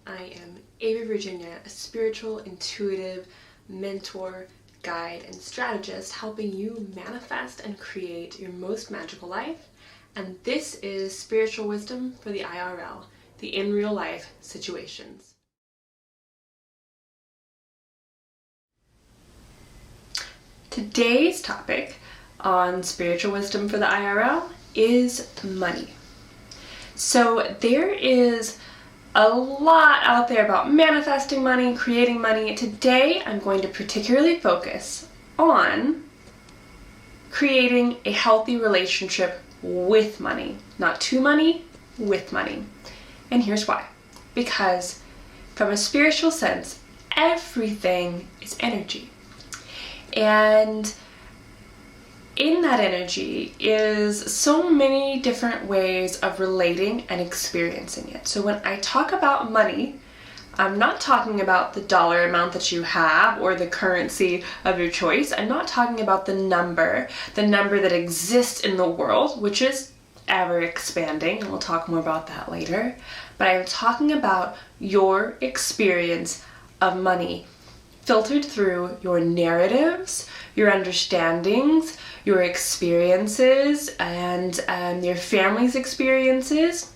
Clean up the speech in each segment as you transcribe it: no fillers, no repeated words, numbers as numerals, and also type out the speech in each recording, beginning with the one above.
I am Ava Virginia, a spiritual, intuitive mentor, guide, and strategist helping you manifest and create your most magical life. And this is Spiritual Wisdom for the IRL, the in real life situations. Today's topic on Spiritual Wisdom for the IRL is money. So there is a lot out there about manifesting money, creating money. Today, I'm going to particularly focus on creating a healthy relationship with money. Not to money, with money. And here's why. Because from a spiritual sense, everything is energy. And in that energy is so many different ways of relating and experiencing it. So when I talk about money, I'm not talking about the dollar amount that you have or the currency of your choice. I'm not talking about the number that exists in the world, which is ever expanding, and we'll talk more about that later. But I'm talking about your experience of money filtered through your narratives, your understandings, your experiences, and your family's experiences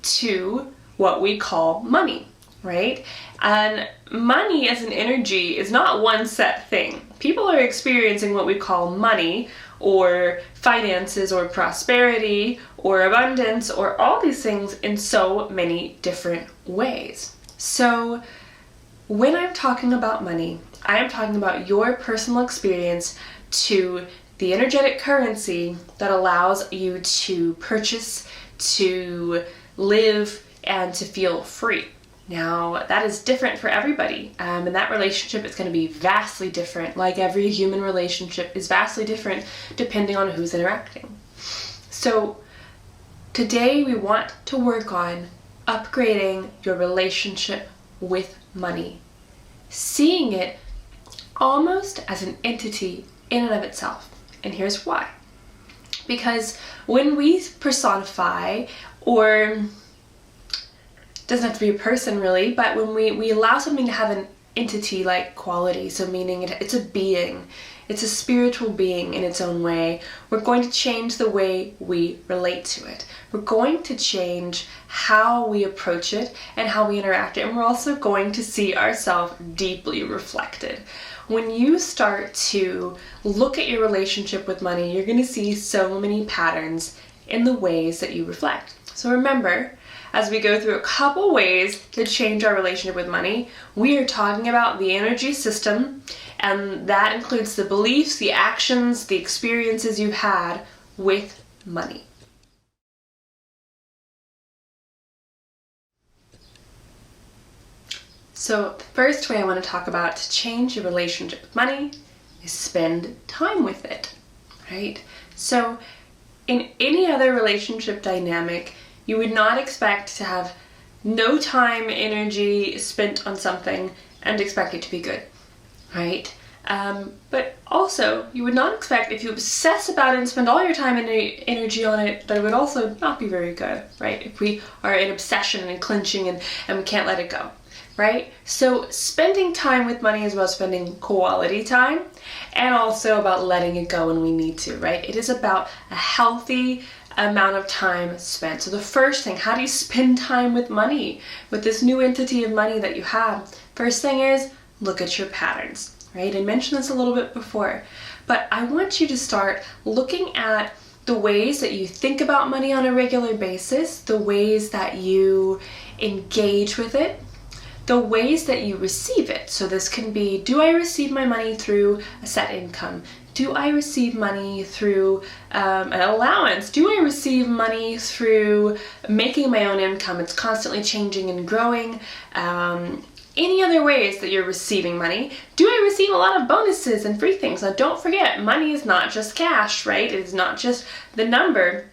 to what we call money, right? And money as an energy is not one set thing. People are experiencing what we call money or finances or prosperity or abundance or all these things in so many different ways. So when I'm talking about money, I am talking about your personal experience to the energetic currency that allows you to purchase, to live, and to feel free. Now, that is different for everybody, and that relationship is going to be vastly different, like every human relationship is vastly different depending on who's interacting. So today we want to work on upgrading your relationship with money, seeing it almost as an entity in and of itself. And here's why. Because when we personify, or doesn't have to be a person really, but when we allow something to have an entity-like quality, so meaning it's a being, it's a spiritual being in its own way, we're going to change the way we relate to it. We're going to change how we approach it and how we interact it, and we're also going to see ourselves deeply reflected. When you start to look at your relationship with money, you're going to see so many patterns in the ways that you reflect. So remember, as we go through a couple ways to change our relationship with money, we are talking about the energy system, and that includes the beliefs, the actions, the experiences you've had with money. So the first way I want to talk about to change your relationship with money is spend time with it, right? So in any other relationship dynamic, you would not expect to have no time, energy spent on something and expect it to be good, right? But also, you would not expect, if you obsess about it and spend all your time and energy on it, that it would also not be very good, right? If we are in obsession and clenching and we can't let it go, right? So spending time with money is about spending quality time and also about letting it go when we need to, right? It is about a healthy amount of time spent. So the first thing, how do you spend time with money, with this new entity of money that you have? First thing is, look at your patterns, right? I mentioned this a little bit before, but I want you to start looking at the ways that you think about money on a regular basis, the ways that you engage with it, the ways that you receive it. So this can be, do I receive my money through a set income? Do I receive money through an allowance? Do I receive money through making my own income? It's constantly changing and growing. Any other ways that you're receiving money? Do I receive a lot of bonuses and free things? Now don't forget, money is not just cash, right? It is not just the number.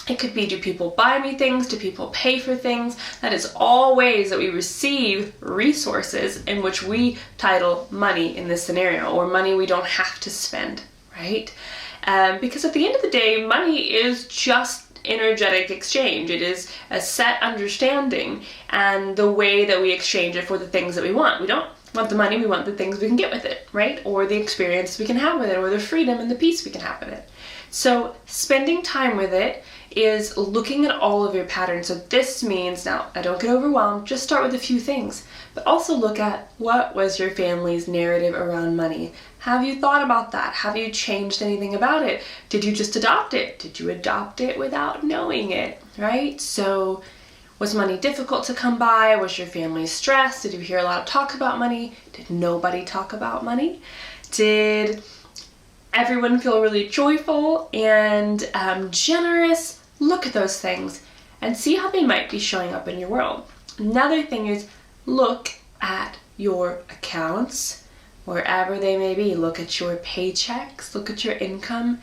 It could be, do people buy me things? Do people pay for things? That is all ways that we receive resources in which we title money in this scenario, or money we don't have to spend, right? Because at the end of the day, money is just energetic exchange. It is a set understanding and the way that we exchange it for the things that we want. We don't want the money, we want the things we can get with it, right? Or the experience we can have with it, or the freedom and the peace we can have with it. So spending time with it is looking at all of your patterns. So this means, now don't get overwhelmed, just start with a few things, but also look at what was your family's narrative around money. Have you thought about that? Have you changed anything about it? Did you just adopt it? Did you adopt it without knowing it, right? So was money difficult to come by? Was your family stressed? Did you hear a lot of talk about money? Did nobody talk about money? Did everyone feel really joyful and generous? Look at those things and see how they might be showing up in your world. Another thing is look at your accounts, wherever they may be. Look at your paychecks, look at your income,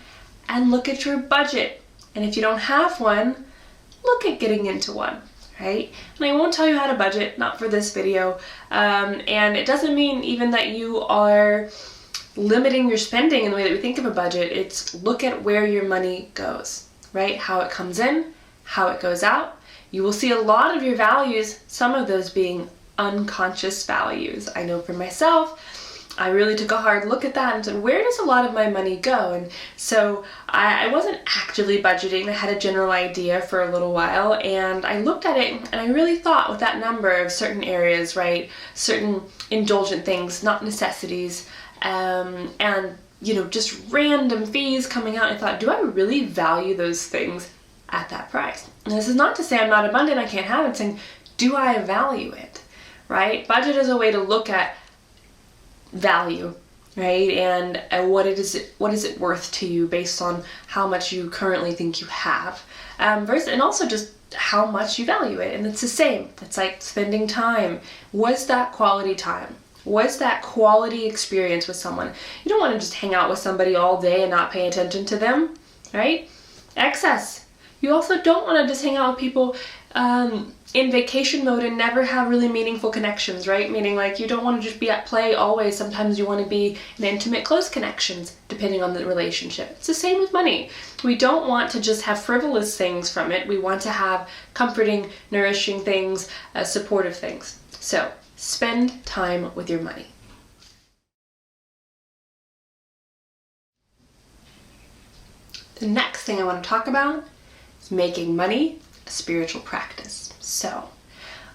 and look at your budget. And if you don't have one, look at getting into one, right? And I won't tell you how to budget, not for this video. And it doesn't mean even that you are limiting your spending in the way that we think of a budget. It's look at where your money goes, right? How it comes in, how it goes out. You will see a lot of your values, some of those being unconscious values. I know for myself, I really took a hard look at that and said, where does a lot of my money go? And so I wasn't actively budgeting. I had a general idea for a little while, and I looked at it and I really thought with that number of certain areas, right? Certain indulgent things, not necessities, and just random fees coming out. I thought, do I really value those things at that price? And this is not to say I'm not abundant, I can't have it. I'm saying, do I value it, right? Budget is a way to look at value, right? And what is it worth to you based on how much you currently think you have, versus, and also just how much you value it. And it's the same. It's like spending time. Was that quality time? Was that quality experience with someone? You don't want to just hang out with somebody all day and not pay attention to them, right? Excess. You also don't want to just hang out with people in vacation mode and never have really meaningful connections, right? Meaning like you don't want to just be at play always. Sometimes you want to be in intimate, close connections, depending on the relationship. It's the same with money. We don't want to just have frivolous things from it. We want to have comforting, nourishing things, supportive things. So spend time with your money. The next thing I want to talk about is making money a spiritual practice. So,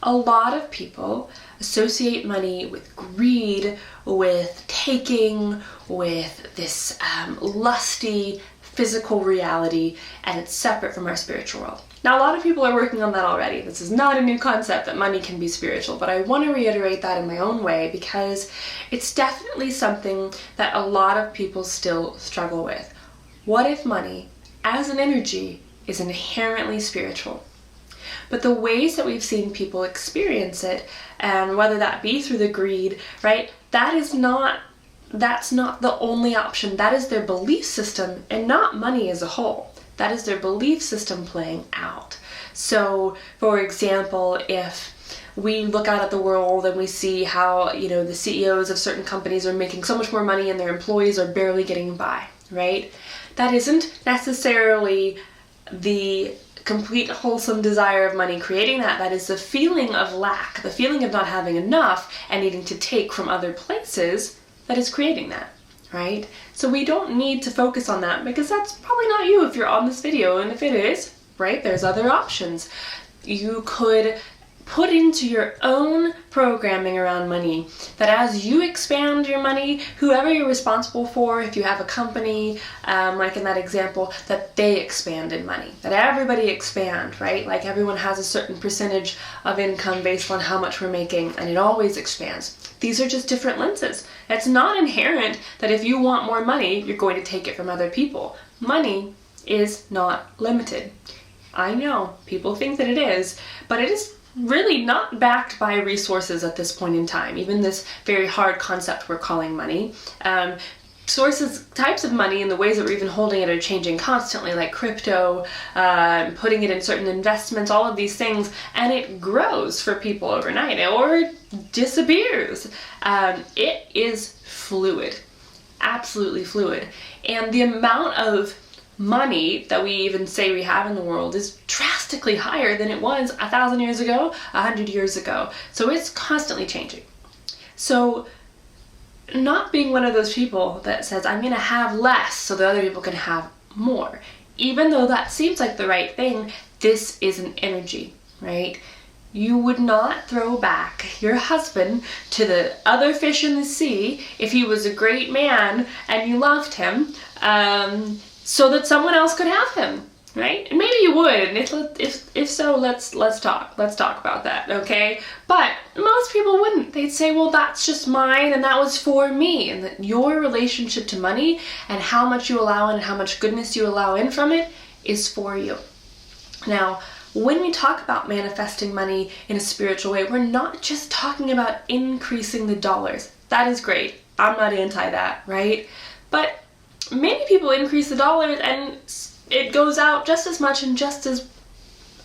a lot of people associate money with greed, with taking, with this lusty physical reality, and it's separate from our spiritual world. Now, a lot of people are working on that already. This is not a new concept that money can be spiritual, but I want to reiterate that in my own way because it's definitely something that a lot of people still struggle with. What if money, as an energy, is inherently spiritual? But the ways that we've seen people experience it, and whether that be through the greed, right, that's not the only option. That is their belief system and not money as a whole. That is their belief system playing out. So, for example, if we look out at the world and we see how, the CEOs of certain companies are making so much more money and their employees are barely getting by, right? That isn't necessarily the complete wholesome desire of money creating that. That is the feeling of lack, the feeling of not having enough and needing to take from other places that is creating that, right? So we don't need to focus on that because that's probably not you if you're on this video, and if it is, right, there's other options. You could put into your own programming around money that as you expand your money, whoever you're responsible for, if you have a company, like in that example, that they expand in money, that everybody expand, right? Like everyone has a certain percentage of income based on how much we're making, and it always expands. These are just different lenses. It's not inherent that if you want more money, you're going to take it from other people. Money is not limited. I know people think that it is, but it is really not backed by resources at this point in time. Even this very hard concept we're calling money. Types of money and the ways that we're even holding it are changing constantly, like crypto, putting it in certain investments, all of these things, and it grows for people overnight or it disappears. It is fluid, absolutely fluid. And the amount of money that we even say we have in the world is drastically higher than it was 1,000 years ago, 100 years ago. So it's constantly changing. So not being one of those people that says, I'm going to have less so that other people can have more. Even though that seems like the right thing, this is an energy, right? You would not throw back your husband to the other fish in the sea if he was a great man and you loved him, so that someone else could have him, right? And maybe you would, and if so, let's talk about that, okay? But most people wouldn't. They'd say, well, that's just mine, and that was for me, and that your relationship to money and how much you allow in and how much goodness you allow in from it is for you. Now, when we talk about manifesting money in a spiritual way, we're not just talking about increasing the dollars. That is great. I'm not anti that, right? But many people increase the dollars and it goes out just as much and just as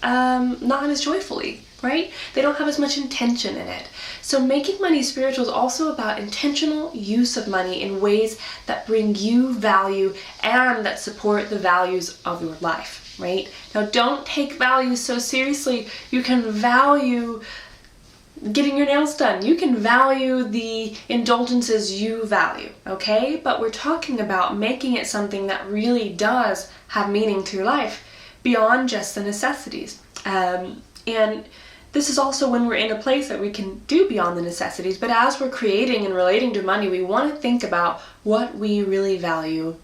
not as joyfully, right? They don't have as much intention in it. So making money spiritual is also about intentional use of money in ways that bring you value and that support the values of your life. Right? Now, don't take values so seriously. You can value getting your nails done. You can value the indulgences you value, okay? But we're talking about making it something that really does have meaning to your life beyond just the necessities. And this is also when we're in a place that we can do beyond the necessities. But as we're creating and relating to money, we want to think about what we really value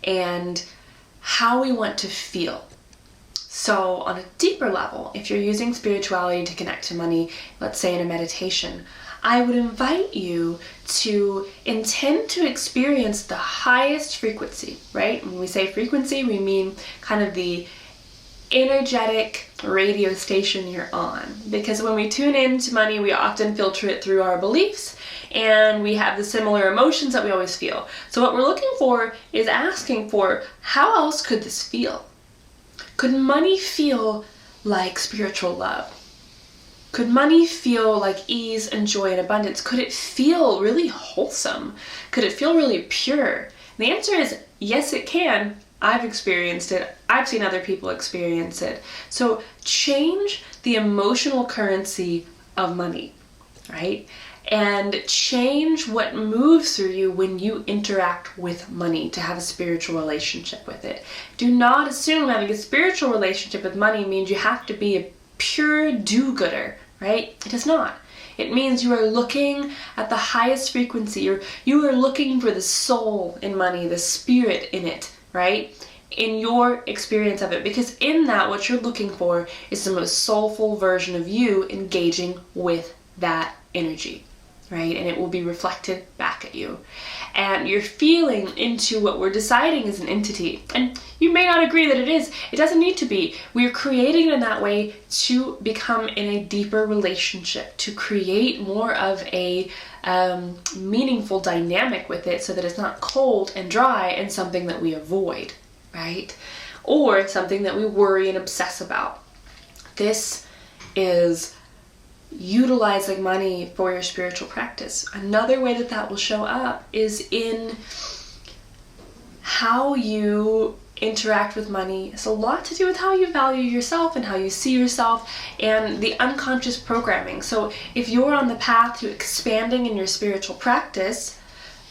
and how we want to feel. So on a deeper level, if you're using spirituality to connect to money, let's say in a meditation, I would invite you to intend to experience the highest frequency, right? When we say frequency, we mean kind of the energetic radio station you're on. Because when we tune into money, we often filter it through our beliefs, and we have the similar emotions that we always feel. So what we're looking for is asking for, how else could this feel? Could money feel like spiritual love? Could money feel like ease and joy and abundance? Could it feel really wholesome? Could it feel really pure? And the answer is yes, it can. I've experienced it. I've seen other people experience it. So change the emotional currency of money, right? And change what moves through you when you interact with money to have a spiritual relationship with it. Do not assume having a spiritual relationship with money means you have to be a pure do-gooder, right? It does not. It means you are looking at the highest frequency. You are looking for the soul in money, the spirit in it, right? In your experience of it. Because in that, what you're looking for is the most soulful version of you engaging with that energy. Right? And it will be reflected back at you. And you're feeling into what we're deciding is an entity. And you may not agree that it is. It doesn't need to be. We're creating it in that way to become in a deeper relationship, to create more of a meaningful dynamic with it so that it's not cold and dry and something that we avoid, right? Or something that we worry and obsess about. This is utilizing money for your spiritual practice. Another way that that will show up is in how you interact with money. It's a lot to do with how you value yourself and how you see yourself and the unconscious programming. So if you're on the path to expanding in your spiritual practice,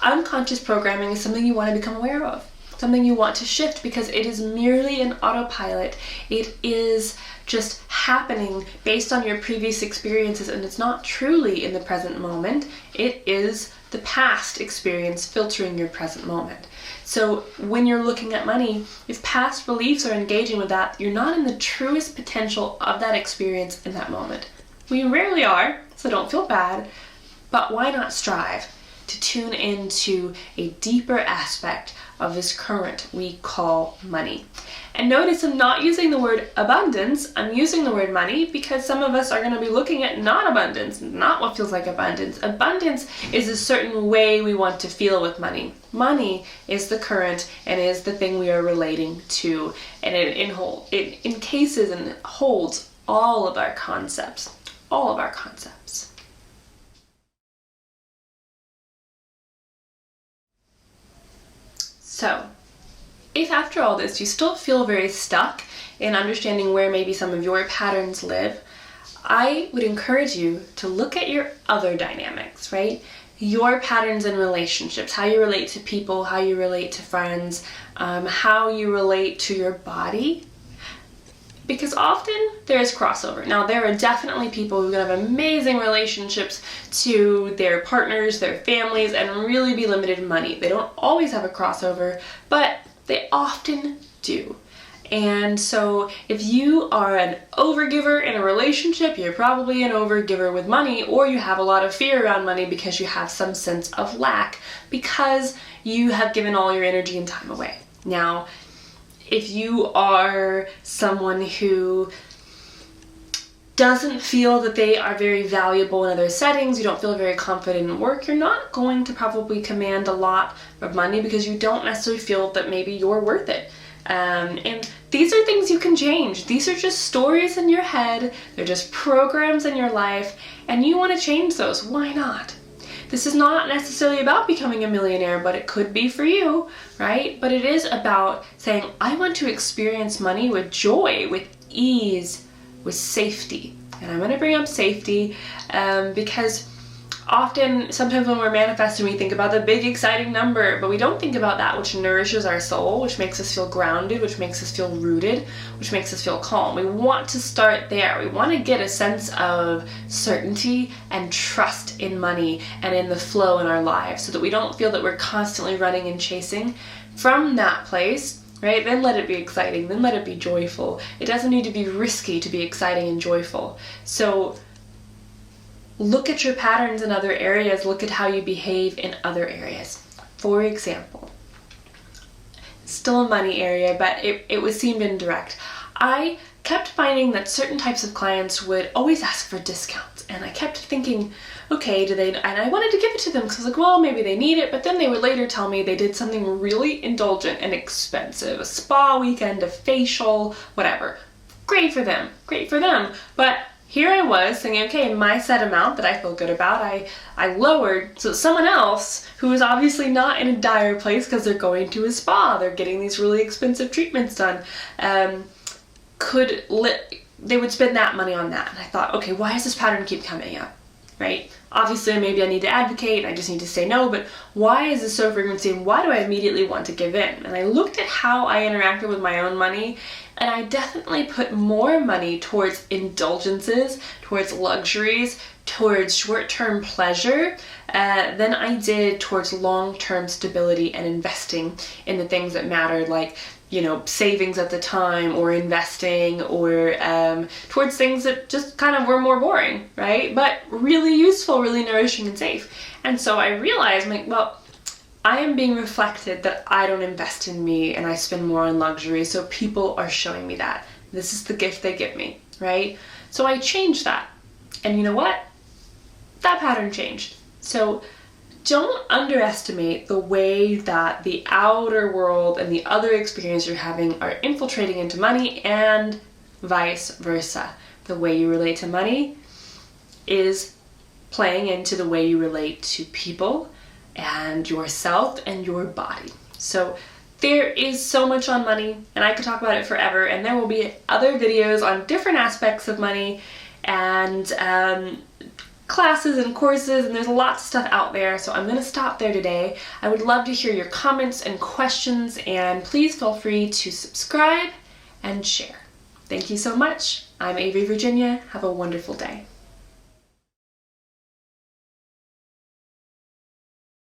unconscious programming is something you want to become aware of, something you want to shift, because it is merely an autopilot. It is just happening based on your previous experiences, and it's not truly in the present moment. It is the past experience filtering your present moment. So when you're looking at money, if past beliefs are engaging with that, you're not in the truest potential of that experience in that moment. We rarely are, so don't feel bad, but why not strive to tune into a deeper aspect of this current we call money? And notice I'm not using the word abundance, I'm using the word money because some of us are going to be looking at not abundance, not what feels like abundance. Abundance is a certain way we want to feel with money. Money is the current and is the thing we are relating to, and it encases and holds all of our concepts, all of our concepts. So, if after all this you still feel very stuck in understanding where maybe some of your patterns live, I would encourage you to look at your other dynamics, right? Your patterns in relationships, how you relate to people, how you relate to friends, how you relate to your body. Because often there is crossover. Now, there are definitely people who have amazing relationships to their partners, their families, and really be limited in money. They don't always have a crossover, but they often do. And so if you are an overgiver in a relationship, you're probably an overgiver with money, or you have a lot of fear around money because you have some sense of lack because you have given all your energy and time away. Now, if you are someone who doesn't feel that they are very valuable in other settings, you don't feel very confident in work, you're not going to probably command a lot of money because you don't necessarily feel that maybe you're worth it. And these are things you can change. These are just stories in your head. They're just programs in your life, and you want to change those. Why not? This is not necessarily about becoming a millionaire, but it could be for you, right? But it is about saying, I want to experience money with joy, with ease, with safety. And I'm going to bring up safety because sometimes when we're manifesting, we think about the big, exciting number, but we don't think about that which nourishes our soul, which makes us feel grounded, which makes us feel rooted, which makes us feel calm. We want to start there. We want to get a sense of certainty and trust in money and in the flow in our lives so that we don't feel that we're constantly running and chasing. From that place, right, then let it be exciting, then let it be joyful. It doesn't need to be risky to be exciting and joyful. So look at your patterns in other areas. Look at how you behave in other areas. For example, still a money area, but it was seemed indirect. I kept finding that certain types of clients would always ask for discounts, and I kept thinking, okay, do they? And I wanted to give it to them because I was like, well, maybe they need it, but then they would later tell me they did something really indulgent and expensive, a spa weekend, a facial, whatever. Great for them, but here I was thinking, okay, my set amount that I feel good about, I lowered, so someone else who is obviously not in a dire place because they're going to a spa, they're getting these really expensive treatments done, they would spend that money on that. And I thought, okay, why does this pattern keep coming up, right? Obviously, maybe I need to advocate, I just need to say no, but why is this so frequency, and why do I immediately want to give in? And I looked at how I interacted with my own money, and I definitely put more money towards indulgences, towards luxuries, towards short-term pleasure than I did towards long-term stability and investing in the things that mattered, like, you know, savings at the time, or investing, or towards things that just kind of were more boring, right? But really useful, really nourishing and safe. And so I realized, like, well, I am being reflected that I don't invest in me and I spend more on luxury, so people are showing me that. This is the gift they give me, right? So I changed that. And you know what? That pattern changed. So don't underestimate the way that the outer world and the other experience you're having are infiltrating into money, and vice versa. The way you relate to money is playing into the way you relate to people and yourself and your body. So there is so much on money, and I could talk about it forever, and there will be other videos on different aspects of money and classes and courses, and there's lots of stuff out there, so I'm going to stop there today. I would love to hear your comments and questions, and please feel free to subscribe and share. Thank you so much. I'm Avery, Virginia. Have a wonderful day.